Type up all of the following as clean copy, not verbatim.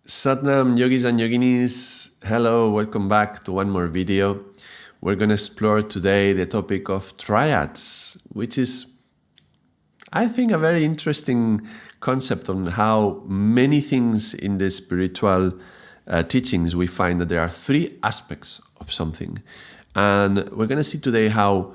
Satnam, yogis and yoginis, hello, welcome back to one more video. We're going to explore today the topic of triads, which is, I think, a very interesting concept on how many things in the spiritual teachings we find that there are three aspects of something. And we're going to see today how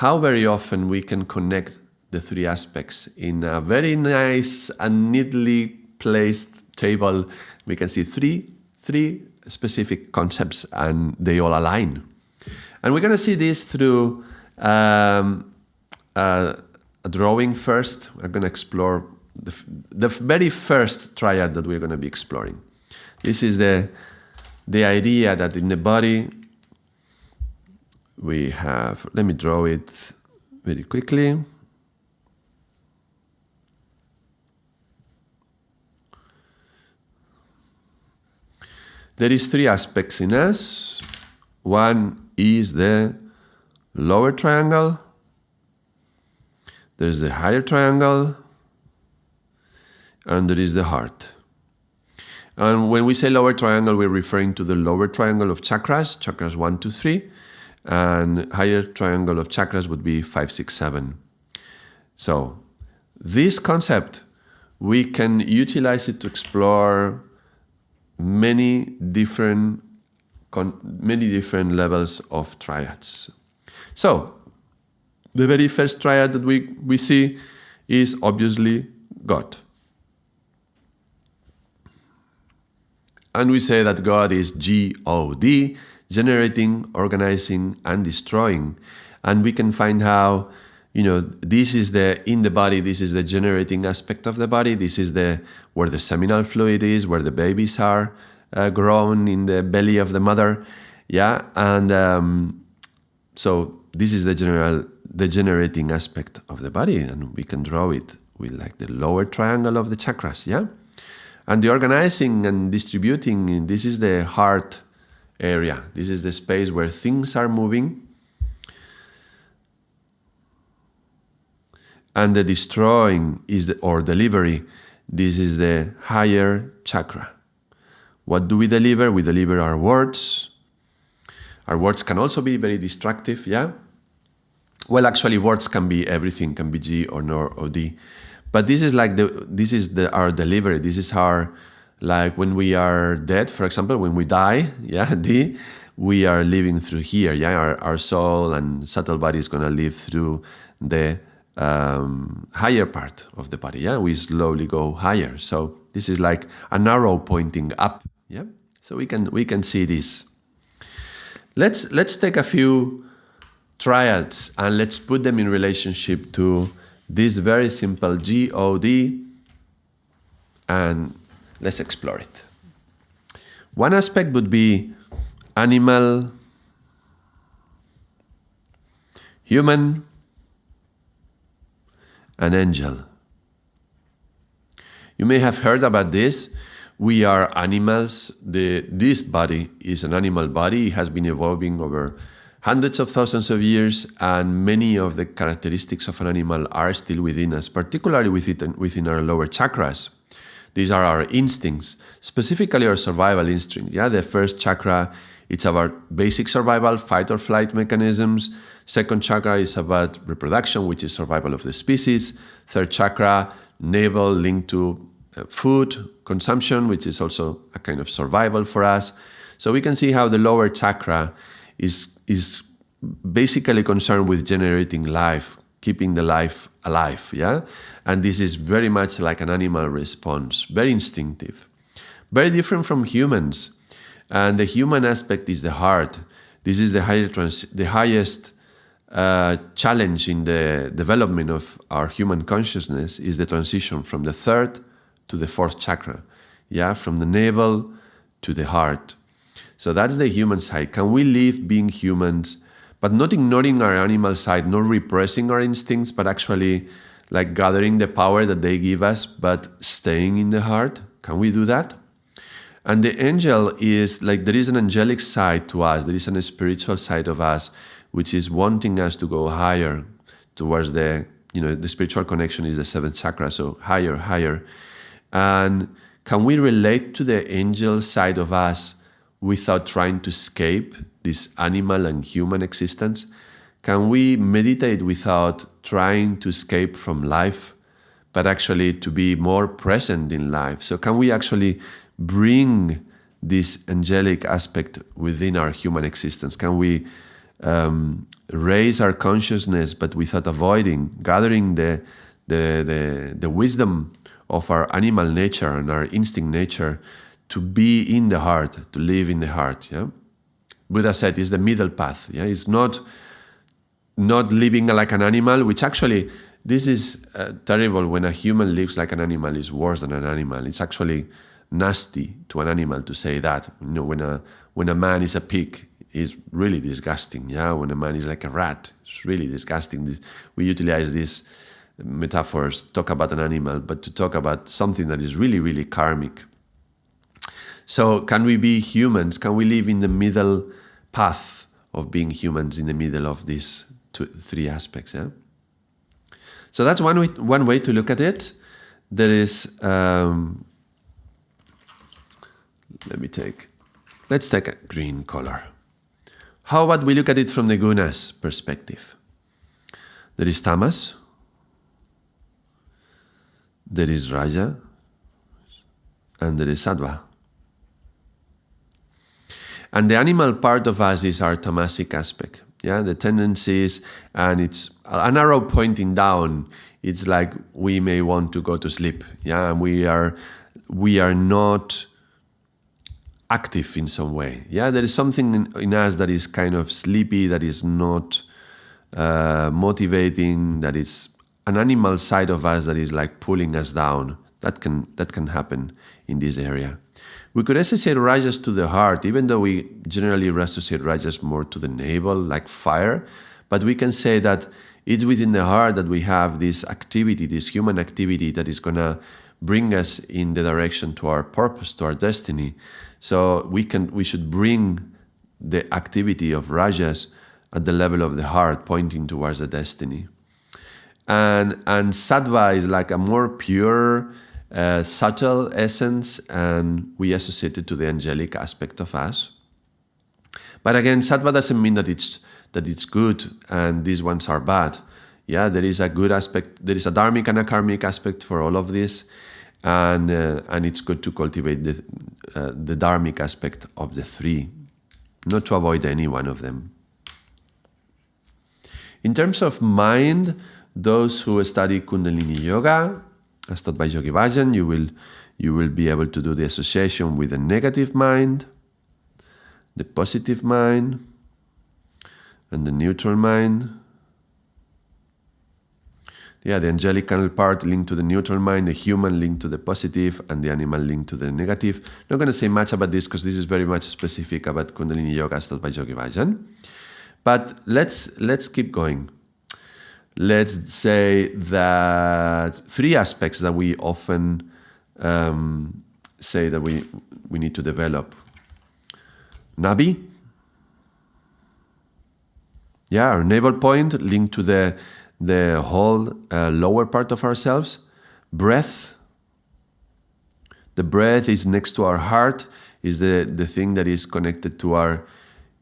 very often we can connect the three aspects in a very nice and neatly placed table. We can see three specific concepts and they all align. And we're going to see this through a drawing first. We're going to explore the very first triad that we're going to be exploring. This is the idea that in the body we have, let me draw it very quickly. There is three aspects in us. One is the lower triangle. There's the higher triangle. And there is the heart. And when we say lower triangle, we're referring to the lower triangle of chakras 1, 2, 3. And higher triangle of chakras would be 5, 6, 7. So this concept, we can utilize it to explore many different levels of triads. So the very first triad that we see is obviously God. And we say that God is G-O-D, generating, organizing, and destroying. And we can find how, this is in the body, this is the generating aspect of the body. This is where the seminal fluid is, where the babies are grown in the belly of the mother. Yeah, and so this is the generating aspect of the body, and we can draw it with like the lower triangle of the chakras. Yeah, and the organizing and distributing, this is the heart area. This is the space where things are moving. And the destroying or delivery, this is the higher chakra. What do we deliver? We deliver our words. Our words can also be very destructive, yeah? Well, actually, words can be everything, can be G or N or D. But this is like our delivery. This is our, like when we are dead, for example, when we die, yeah, D, we are living through here, yeah? Our soul and subtle body is going to live through the higher part of the body. Yeah, we slowly go higher. So this is like an arrow pointing up. Yeah, so we can see this. Let's take a few triads and let's put them in relationship to this very simple G-O-D, and let's explore it. One aspect would be animal, human, an angel. You may have heard about this. We are animals. This body is an animal body. It has been evolving over hundreds of thousands of years, and many of the characteristics of an animal are still within us, particularly within our lower chakras. These are our instincts, specifically our survival instinct. Yeah, the first chakra, it's about basic survival, fight or flight mechanisms. Second chakra is about reproduction, which is survival of the species. Third chakra, navel, linked to food consumption, which is also a kind of survival for us. So we can see how the lower chakra is basically concerned with generating life, keeping the life alive, yeah? And this is very much like an animal response, very instinctive. Very different from humans. And the human aspect is the heart. This is the highest challenge in the development of our human consciousness, is the transition from the third to the fourth chakra, yeah, from the navel to the heart. So that's the human side. Can we live being humans, but not ignoring our animal side, not repressing our instincts, but actually like gathering the power that they give us, but staying in the heart? Can we do that? And the angel is like, there is an angelic side to us, there is a spiritual side of us, which is wanting us to go higher towards the spiritual connection is the seventh chakra, so higher. And can we relate to the angel side of us without trying to escape this animal and human existence? Can we meditate without trying to escape from life, but actually to be more present in life? So can we actually bring this angelic aspect within our human existence? Can we raise our consciousness, but without gathering the wisdom of our animal nature and our instinct nature to be in the heart, to live in the heart? Yeah, Buddha said it's the middle path. Yeah, it's not living like an animal, which actually this is terrible. When a human lives like an animal, is worse than an animal. It's actually nasty to an animal to say that. You know, when a man is a pig, it's really disgusting. Yeah, when a man is like a rat, it's really disgusting. We utilize these metaphors, talk about an animal, but to talk about something that is really, really karmic. So can we be humans? Can we live in the middle path of being humans, in the middle of these three aspects? Yeah. So that's one way to look at it. There is. Let's take a green color. How about we look at it from the Gunas perspective? There is Tamas, there is Raja, and there is Sattva. And the animal part of us is our tamasic aspect. Yeah, the tendencies, and it's an arrow pointing down. It's like we may want to go to sleep. Yeah, and we are not active in some way. Yeah, there is something in us that is kind of sleepy, that is not motivating, that is an animal side of us that is like pulling us down. That can happen in this area. We could associate rajas to the heart, even though we generally associate rajas more to the navel, like fire. But we can say that it's within the heart that we have this activity, this human activity that is going to bring us in the direction to our purpose, to our destiny. So we should bring the activity of rajas at the level of the heart, pointing towards the destiny. And sattva is like a more pure, subtle essence, and we associate it to the angelic aspect of us. But again, sattva doesn't mean that it's good and these ones are bad. Yeah, there is a good aspect, there is a dharmic and a karmic aspect for all of this, and it's good to cultivate the dharmic aspect of the three, not to avoid any one of them. In terms of mind, those who study Kundalini Yoga, as taught by Yogi Bhajan, you will be able to do the association with the negative mind, the positive mind, and the neutral mind. Yeah, the angelical part linked to the neutral mind, the human linked to the positive, and the animal linked to the negative. Not going to say much about this because this is very much specific about Kundalini Yoga as taught by Yogi Bhajan. But let's keep going. Let's say that three aspects that we often say that we need to develop. Nabi. Yeah, our navel point linked to the whole lower part of ourselves. Breath. The breath is next to our heart, is the thing that is connected to our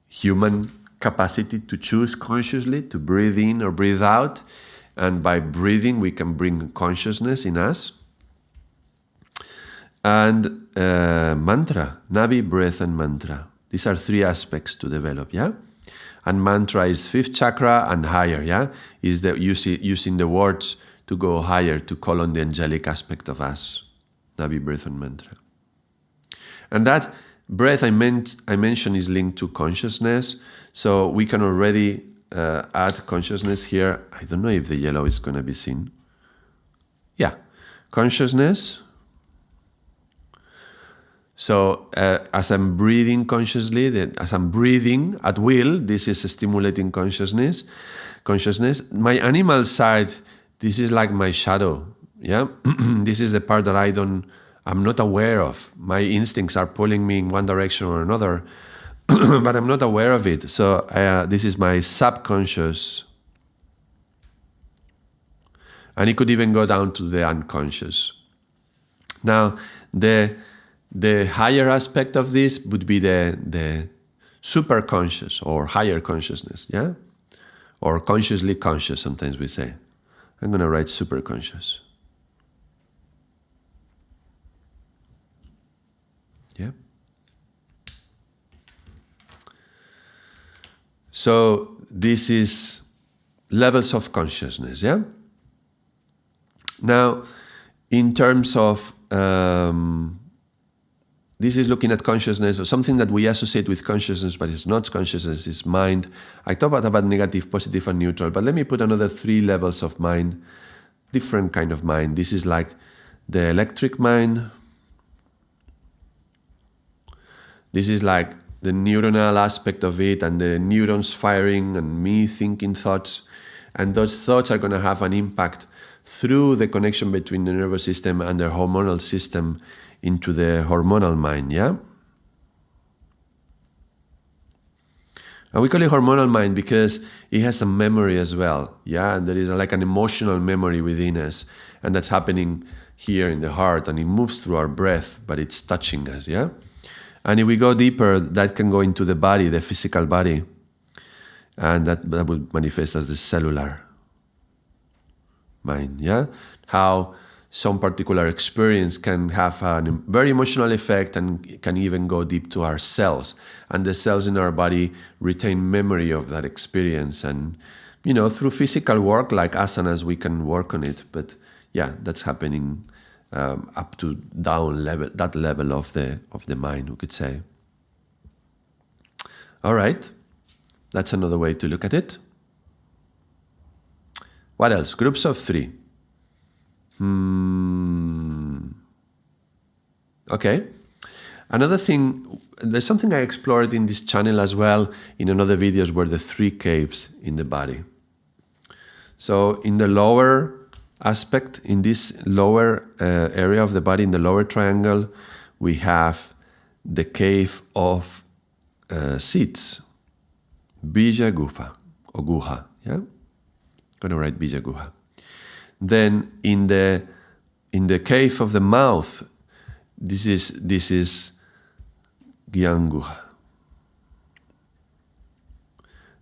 human capacity to choose consciously, to breathe in or breathe out. And by breathing, we can bring consciousness in us. And mantra, Nabi, breath, and mantra. These are three aspects to develop, yeah? And mantra is fifth chakra and higher, yeah? Is using the words to go higher, to call on the angelic aspect of us. Nabi, breath, and mantra. And that breath I mentioned is linked to consciousness. So we can already add consciousness here. I don't know if the yellow is going to be seen. Yeah, consciousness. So as I'm breathing consciously, as I'm breathing at will, this is stimulating consciousness. My animal side, this is like my shadow. Yeah, this is the part that I'm not aware of. My instincts are pulling me in one direction or another, but I'm not aware of it. So this is my subconscious. And it could even go down to the unconscious. Now, The higher aspect of this would be the super conscious or higher consciousness, yeah? Or consciously conscious, sometimes we say. I'm going to write super conscious. Yeah? So this is levels of consciousness, yeah? Now, in terms of, this is looking at consciousness, or something that we associate with consciousness, but it's not consciousness, it's mind. I talked about negative, positive, and neutral, but let me put another 3 levels of mind, different kind of mind. This is like the electric mind. This is like the neuronal aspect of it, and the neurons firing, and me thinking thoughts. And those thoughts are going to have an impact through the connection between the nervous system and the hormonal system into the hormonal mind, yeah? And we call it hormonal mind because it has a memory as well, yeah? And there is like an emotional memory within us, and that's happening here in the heart, and it moves through our breath, but it's touching us, yeah? And if we go deeper, that can go into the body, the physical body, and that would manifest as the cellular mind, yeah? How some particular experience can have a very emotional effect and can even go deep to our cells. And the cells in our body retain memory of that experience. And, you know, through physical work like asanas, we can work on it. But yeah, that's happening up to down level, that level of the mind, we could say. All right, that's another way to look at it. What else? Groups of 3. Okay. Another thing, there's something I explored in this channel as well, in another videos, were the 3 caves in the body. So in the lower aspect, in this lower area of the body, in the lower triangle, we have the cave of seeds, Bija Guha, or Guha, yeah? I'm going to write Bija Guha. Then in the cave of the mouth, this is Gyan Guha.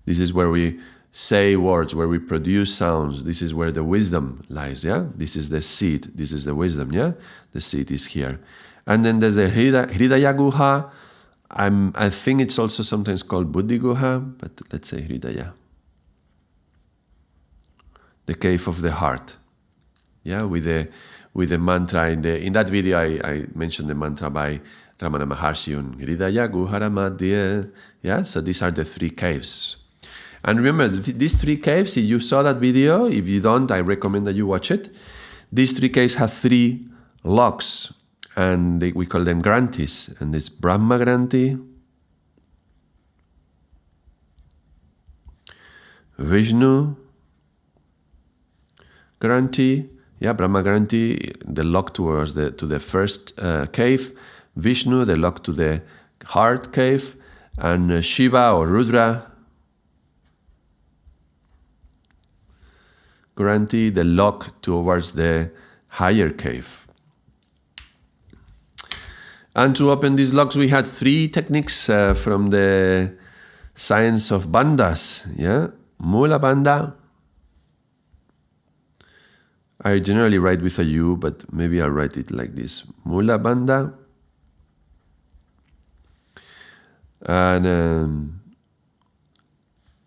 This is where we say words, where we produce sounds. This is where the wisdom lies, yeah? This is the seed, this is the wisdom, yeah? The seed is here. And then there's the Hridaya Guha. I think it's also sometimes called Buddhi Guha, but let's say Hridaya. The cave of the heart. Yeah, with the mantra in that video, I mentioned the mantra by Ramana Maharshi, Hridaya Guhara Madhya. Yeah, so these are the 3 caves. And remember, these 3 caves, if you saw that video, if you don't, I recommend that you watch it. These 3 caves have 3 locks, and we call them Granthis. And it's Brahma Granthi, Vishnu Granthi, yeah, Brahma Granthi, the lock towards to the first cave, Vishnu, the lock to the heart cave, and Shiva or Rudra Granthi, the lock towards the higher cave. And to open these locks, we had 3 techniques from the science of Bandhas, yeah, Mula Bandha. I generally write with a U, but maybe I'll write it like this. Mula Bandha. And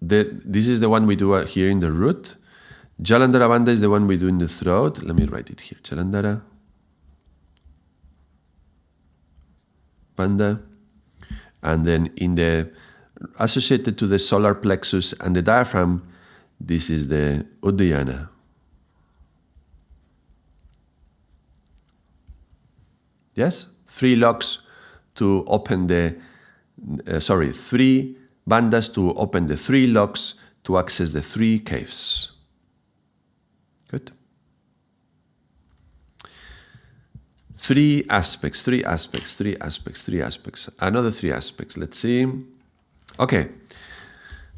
this is the one we do here in the root. Jalandhara Bandha is the one we do in the throat. Let me write it here. Jalandhara Bandha. And then in the associated to the solar plexus and the diaphragm, this is the Uddiyana. Yes? 3 locks to open 3 bandhas to open the 3 locks to access the 3 caves. Good. 3 aspects. Another 3 aspects. Let's see. Okay.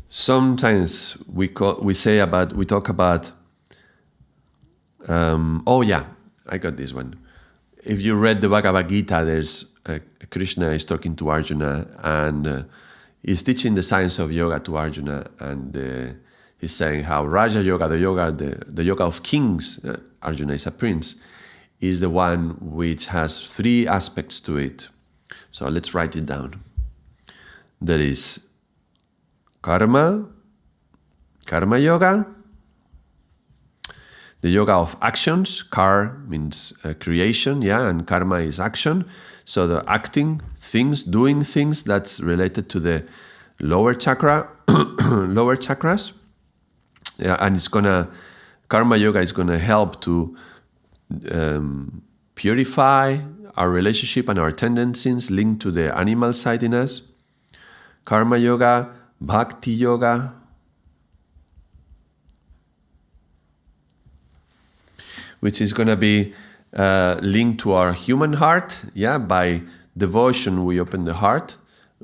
Sometimes we talk about. Oh yeah, I got this one. if you read the Bhagavad Gita, there's Krishna is talking to Arjuna, and he's teaching the science of yoga to Arjuna, and he's saying how Raja Yoga, the yoga of kings, Arjuna is a prince, is the one which has 3 aspects to it. So let's write it down. There is karma yoga, the yoga of actions. Kar means creation, and karma is action. So the acting things, doing things, that's related to the lower chakras. And karma yoga is gonna help to purify our relationship and our tendencies linked to the animal side in us. Karma yoga, bhakti yoga, which is going to be linked to our human heart. By devotion we open the heart,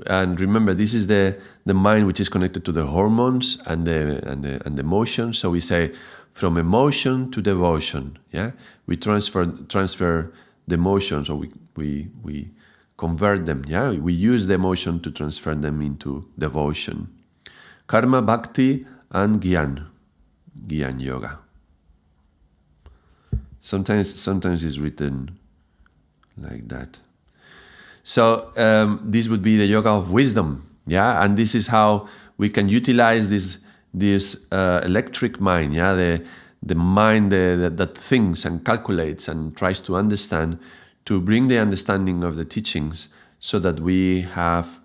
and remember, this is the mind which is connected to the hormones and the emotions. So we say from emotion to devotion. We transfer the emotions, or we convert them. We use the emotion to transfer them into devotion. Karma, bhakti, and gyan yoga. Sometimes it's written like that. So this would be the yoga of wisdom, and this is how we can utilize this electric mind, the mind that thinks and calculates and tries to understand, to bring the understanding of the teachings, so that we have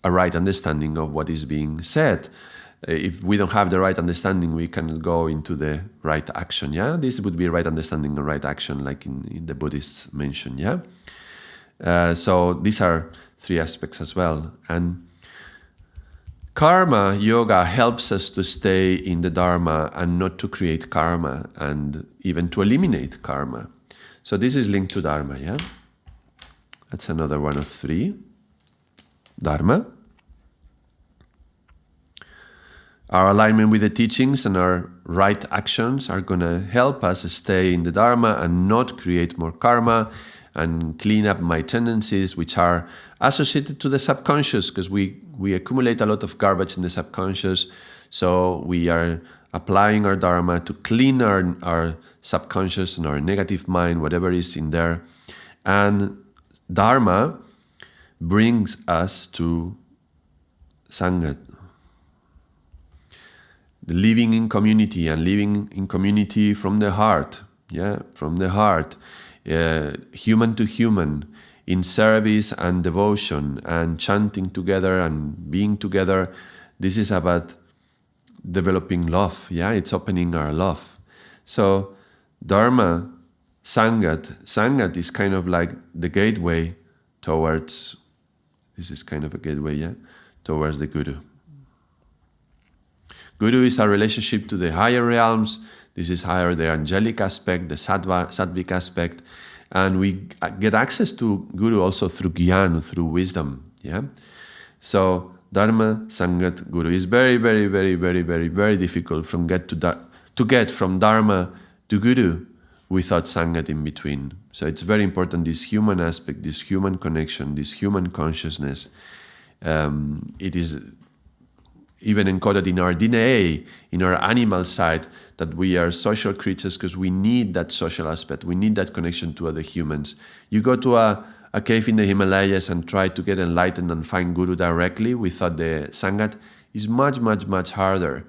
a right understanding of what is being said. If we don't have the right understanding, we can go into the right action. This would be right understanding and right action, like in the Buddhists mention. So these are 3 aspects as well. And karma yoga helps us to stay in the Dharma and not to create karma, and even to eliminate karma. So this is linked to Dharma. That's another one of 3. Dharma. Our alignment with the teachings and our right actions are going to help us stay in the Dharma and not create more karma, and clean up my tendencies, which are associated to the subconscious, because we accumulate a lot of garbage in the subconscious. So we are applying our Dharma to clean our subconscious and our negative mind, whatever is in there. And Dharma brings us to Sanghat. Living in community, and living in community from the heart, from the heart, human to human, in service and devotion, and chanting together and being together. This is about developing love, it's opening our love. So Dharma, Sanghat is kind of like the gateway towards, this is kind of a gateway, towards the Guru. Guru is our relationship to the higher realms. This is higher, the angelic aspect, the sattvic aspect. And we get access to Guru also through Gyan, through wisdom. So Dharma, Sanghat, Guru is very, very, very, very, very, very difficult to get from Dharma to Guru without Sanghat in between. So it's very important, this human aspect, this human connection, this human consciousness. It is even encoded in our DNA, in our animal side, that we are social creatures because we need that social aspect. We need that connection to other humans. You go to a cave in the Himalayas and try to get enlightened and find Guru directly without the Sanghat is much, much, much harder.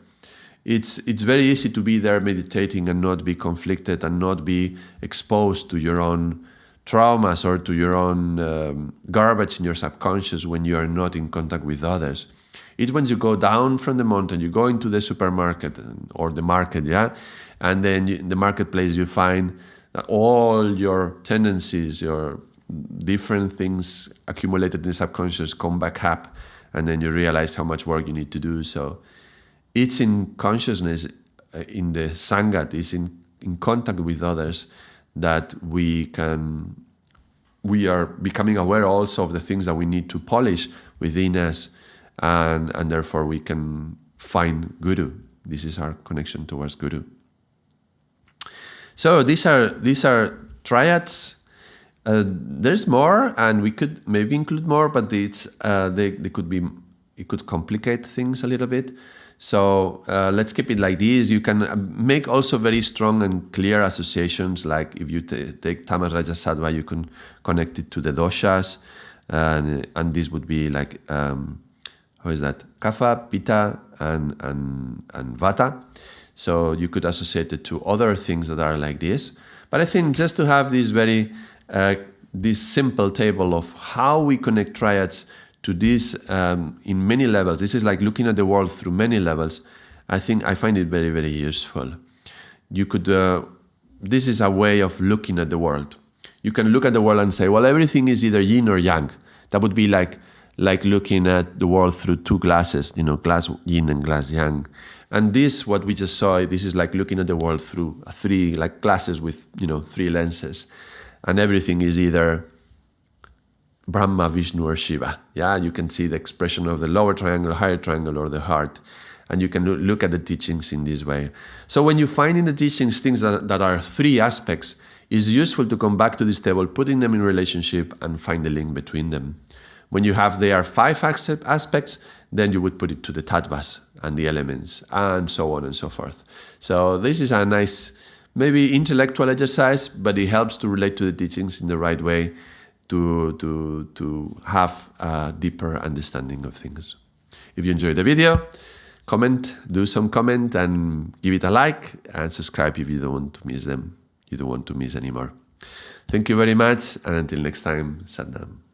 It's very easy to be there meditating and not be conflicted and not be exposed to your own traumas or to your own garbage in your subconscious when you are not in contact with others. It's when you go down from the mountain, you go into the supermarket or the market, and then in the marketplace you find that all your tendencies, your different things accumulated in the subconscious come back up, and then you realize how much work you need to do. So it's in consciousness, in the Sanghat, is in contact with others that we are becoming aware also of the things that we need to polish within us. And therefore we can find Guru. This is our connection towards Guru. So these are triads, There's more, and we could maybe include more, but it's it could complicate things a little bit. So let's keep it like this. You can make also very strong and clear associations. Like if you take Tamas Raja Sattva, you can connect it to the doshas, and this would be like how is that? Kapha, Pitta, and Vata. So you could associate it to other things that are like this. But I think just to have this very this simple table of how we connect triads to this in many levels. This is like looking at the world through many levels. I find it very, very useful. You could this is a way of looking at the world. You can look at the world and say, well, everything is either yin or yang. That would be like looking at the world through two glasses, glass yin and glass yang. And this, what we just saw, this is like looking at the world through three like glasses with three lenses, and everything is either Brahma, Vishnu, or Shiva. Yeah, you can see the expression of the lower triangle, higher triangle, or the heart, and you can look at the teachings in this way. So when you find in the teachings things that are three aspects, it's useful to come back to this table, putting them in relationship, and find the link between them. When you have there 5 aspects, then you would put it to the tattvas and the elements, and so on and so forth. So this is a nice, maybe intellectual exercise, but it helps to relate to the teachings in the right way to have a deeper understanding of things. If you enjoyed the video, comment, do some comment, and give it a like, and subscribe if you don't want to miss them. You don't want to miss anymore. Thank you very much, and until next time, Sat Nam.